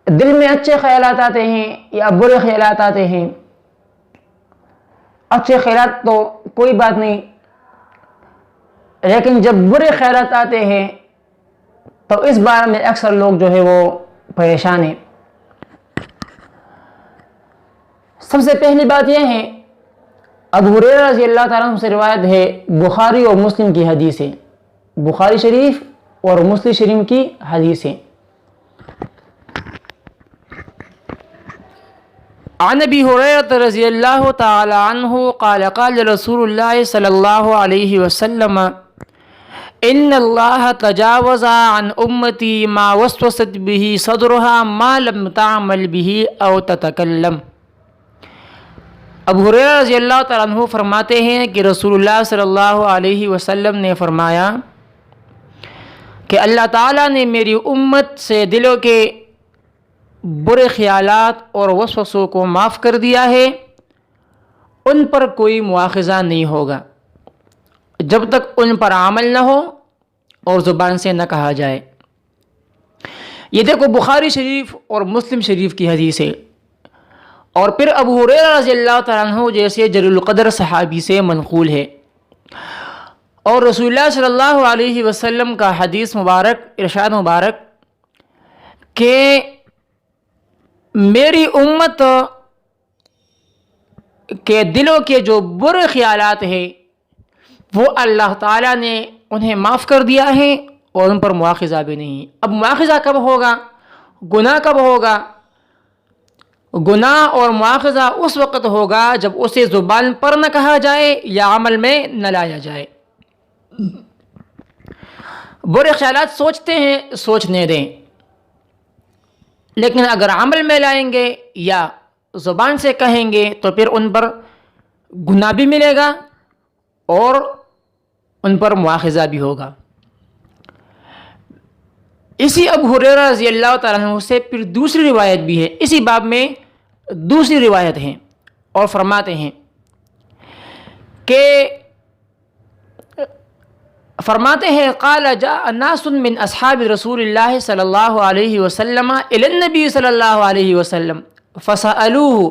دل میں اچھے خیالات آتے ہیں یا برے خیالات آتے ہیں؟ اچھے خیالات تو کوئی بات نہیں، لیکن جب برے خیالات آتے ہیں تو اس بارے میں اکثر لوگ جو ہے وہ پریشان ہیں۔ سب سے پہلی بات یہ ہے، ابو ہریرہ رضی اللہ تعالیٰ عنہ سے روایت ہے، بخاری اور مسلم کی حدیث ہے، بخاری شریف اور مسلم شریف کی حدیث ہے۔ عن ابی ہریرہ رضی اللہ تعالی عنہ قال قال رسول اللہ صلی اللہ علیہ وسلم ان اللہ تجاوز عن امتی ما وسوست به صدرها ما لم تعمل به او تتکلم۔ ابو ہریرہ رضی اللہ تعالیٰ عنہ فرماتے ہیں کہ رسول اللہ صلی اللہ علیہ وسلم نے فرمایا کہ اللہ تعالیٰ نے میری امت سے دلوں کے برے خیالات اور وسوسوں کو معاف کر دیا ہے، ان پر کوئی مواخذہ نہیں ہوگا جب تک ان پر عمل نہ ہو اور زبان سے نہ کہا جائے۔ یہ دیکھو بخاری شریف اور مسلم شریف کی حدیث ہے، اور پھر ابو ہریرہ رضی اللہ تعالیٰ عنہ جیسے جلیل القدر صحابی سے منقول ہے، اور رسول اللہ صلی اللہ علیہ وسلم کا حدیث مبارک، ارشاد مبارک کہ میری امت کے دلوں کے جو برے خیالات ہیں وہ اللہ تعالیٰ نے انہیں معاف کر دیا ہے اور ان پر مواخذہ بھی نہیں۔ اب مواخذہ کب ہوگا؟ گناہ کب ہوگا؟ گناہ اور مواخذہ اس وقت ہوگا جب اسے زبان پر نہ کہا جائے یا عمل میں نہ لایا جائے۔ برے خیالات سوچتے ہیں، سوچنے دیں، لیکن اگر عمل میں لائیں گے یا زبان سے کہیں گے تو پھر ان پر گناہ بھی ملے گا اور ان پر مواخذہ بھی ہوگا۔ اسی ابو ہریرہ رضی اللہ تعالیٰ عنہ سے پھر دوسری روایت بھی ہے، اسی باب میں دوسری روایت ہے، اور فرماتے ہیں قال جاء ناس من اصحاب رسول اللہ صلی اللہ علیہ وسلم الی النبی صلی اللہ علیہ وسلم فسألوه۔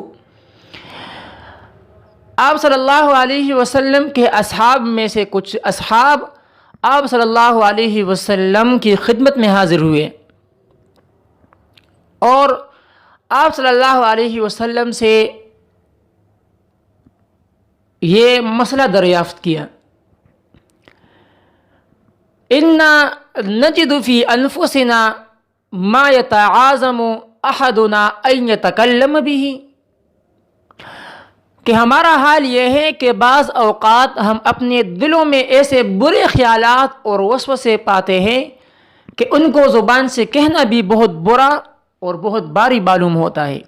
آپ صلی اللہ علیہ وسلم کے اصحاب میں سے کچھ اصحاب آپ صلی اللہ علیہ وسلم کی خدمت میں حاضر ہوئے اور آپ صلی اللہ علیہ وسلم سے یہ مسئلہ دریافت کیا، انا نجد فی انفسنا ما یتعاظم احدنا ان یتکلم به، کہ ہمارا حال یہ ہے کہ بعض اوقات ہم اپنے دلوں میں ایسے برے خیالات اور وسوسے پاتے ہیں کہ ان کو زبان سے کہنا بھی بہت برا اور بہت بھاری معلوم ہوتا ہے۔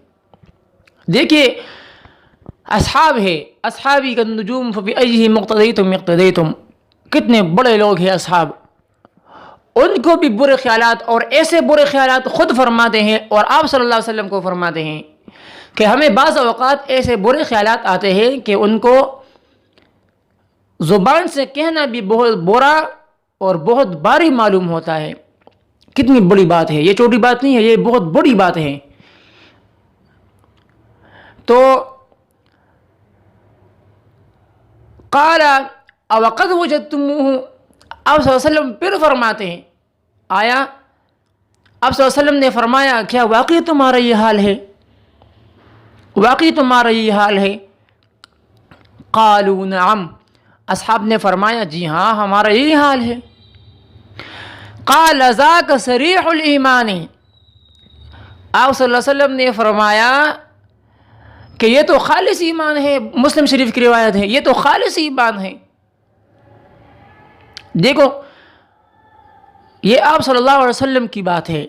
دیکھیے اصحاب ہے، اصحابی کالنجوم فبأیہم اقتدیتم اقتدیتم، کتنے بڑے لوگ ہیں اصحاب، ان کو بھی برے خیالات اور ایسے برے خیالات خود فرماتے ہیں اور آپ صلی اللہ علیہ وسلم کو فرماتے ہیں کہ ہمیں بعض اوقات ایسے برے خیالات آتے ہیں کہ ان کو زبان سے کہنا بھی بہت برا اور بہت بھاری معلوم ہوتا ہے۔ کتنی بڑی بات ہے، یہ چھوٹی بات نہیں ہے، یہ بہت بڑی بات ہے۔ تو قال اوقد وجدتموہ، آپ صلی اللہ علیہ وسلم پھر فرماتے ہیں، آیا آپ صلی اللہ علیہ وسلم نے فرمایا کیا واقعی تمہارا یہ حال ہے؟ واقعی تمہارا یہ حال ہے؟ قالوا نعم، اصحاب نے فرمایا جی ہاں ہمارا یہی حال ہے۔ قال ذاک صریح الایمان، آپ صلی اللہ علیہ وسلم نے فرمایا کہ یہ تو خالص ایمان ہے، مسلم شریف کی روایت ہے، یہ تو خالص ایمان ہے۔ دیکھو یہ آپ صلی اللہ علیہ وسلم کی بات ہے،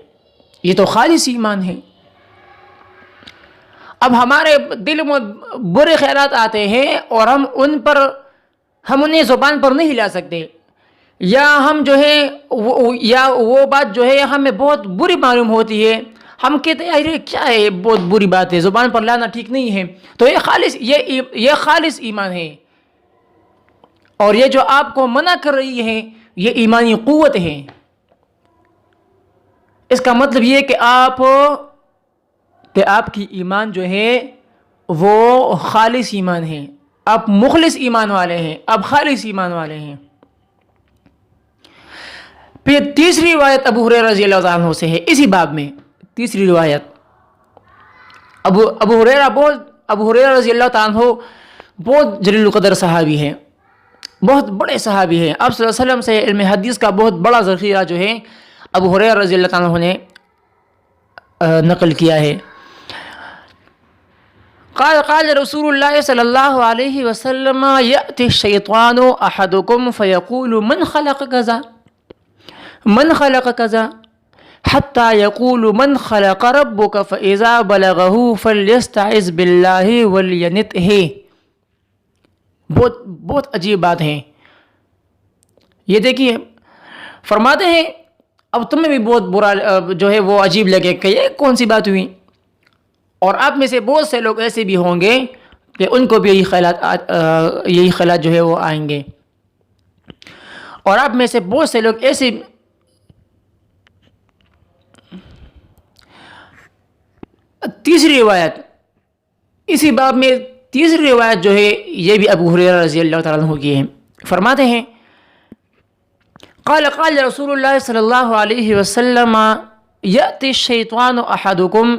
یہ تو خالص ایمان ہے۔ اب ہمارے دل میں برے خیالات آتے ہیں اور ہم انہیں زبان پر نہیں لا سکتے، یا ہم جو ہے وہ بات جو ہے ہمیں بہت بری معلوم ہوتی ہے، ہم کہتے ہیں یہ کیا ہے، یہ بہت بری بات ہے، زبان پر لانا ٹھیک نہیں ہے، تو یہ خالص ایمان ہے، اور یہ جو آپ کو منع کر رہی ہے یہ ایمانی قوت ہے۔ اس کا مطلب یہ کہ آپ کہ آپ کی ایمان جو ہے وہ خالص ایمان ہے، آپ مخلص ایمان والے ہیں، آپ خالص ایمان والے ہیں۔ پھر تیسری روایت ابو ہریرہ رضی اللہ عنہ سے ہے اسی باب میں، تیسری روایت ابو ہریرہ رضی اللہ عنہ بہت جلیل القدر صحابی ہیں، بہت بڑے صحابی ہیں۔ آپ صلی اللہ علیہ وسلم سے علم حدیث کا بہت بڑا ذخیرہ جو ہے ابو ہریرہ رضی اللہ عنہ نے نقل کیا ہے۔ قال رسول اللہ صلی اللہ علیہ وسلم یأتی الشیطان احدکم فیقول من خلق کذا من خلق کذا حتی یقول من خلق ربک فاذا بلغہ فلیستعذ باللہ ولینتہ۔ بہت عجیب بات ہے یہ، دیکھیے فرماتے ہیں اب تمہیں بھی بہت برا جو ہے وہ عجیب لگے کہ یہ کون سی بات ہوئی، اور آپ میں سے بہت سے لوگ ایسے بھی ہوں گے کہ ان کو بھی یہی خیالات جو ہے وہ آئیں گے، اور آپ میں سے بہت سے لوگ ایسے تیسری روایت اسی باب میں، تیسری روایت جو ہے یہ بھی ابو ہریرہ رضی اللہ تعالیٰ عنہ کی ہے۔ فرماتے ہیں قال رسول اللہ صلی اللہ علیہ وسلم یأتی الشیطان احدکم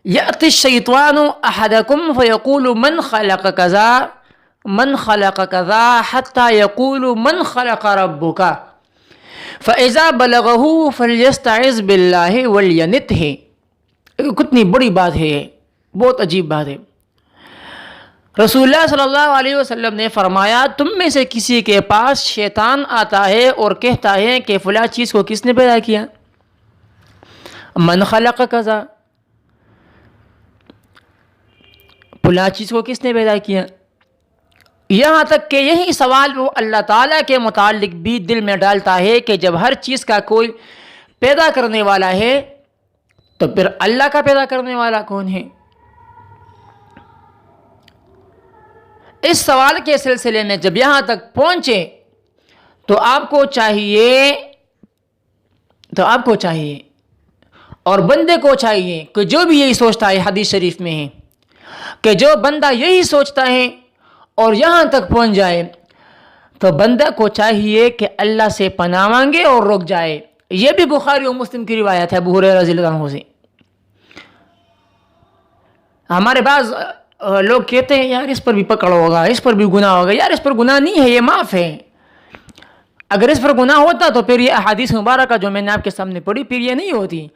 یأتی الشیطان احدکم فیقول من خلق کذا من خلق کذا حتی یقول من خلق ربک فاذا بلغہ فلیستعذ باللہ ولینتہ۔ کتنی بڑی بات ہے، بہت عجیب بات ہے۔ رسول اللہ صلی اللہ علیہ وسلم نے فرمایا تم میں سے کسی کے پاس شیطان آتا ہے اور کہتا ہے کہ فلاں چیز کو کس نے پیدا کیا، من خلق کذا، فلاں چیز کو کس نے پیدا کیا، یہاں تک کہ یہی سوال وہ اللہ تعالیٰ کے متعلق بھی دل میں ڈالتا ہے کہ جب ہر چیز کا کوئی پیدا کرنے والا ہے تو پھر اللہ کا پیدا کرنے والا کون ہے۔ اس سوال کے سلسلے میں جب یہاں تک پہنچے تو آپ کو چاہیے اور بندے کو چاہیے کہ جو بھی یہی سوچتا ہے، حدیث شریف میں ہے کہ جو بندہ یہی سوچتا ہے اور یہاں تک پہنچ جائے تو بندہ کو چاہیے کہ اللہ سے پناہ مانگے اور رک جائے۔ یہ بھی بخاری و مسلم کی روایت ہے ابو ہریرہ رضی اللہ عنہ سے۔ ہمارے بعض لوگ کہتے ہیں یار اس پر بھی پکڑ ہوگا، اس پر بھی گناہ ہوگا، یار اس پر گناہ نہیں ہے، یہ معاف ہے۔ اگر اس پر گناہ ہوتا تو پھر یہ احادیث مبارکہ جو میں نے آپ کے سامنے پڑھی پھر یہ نہیں ہوتی۔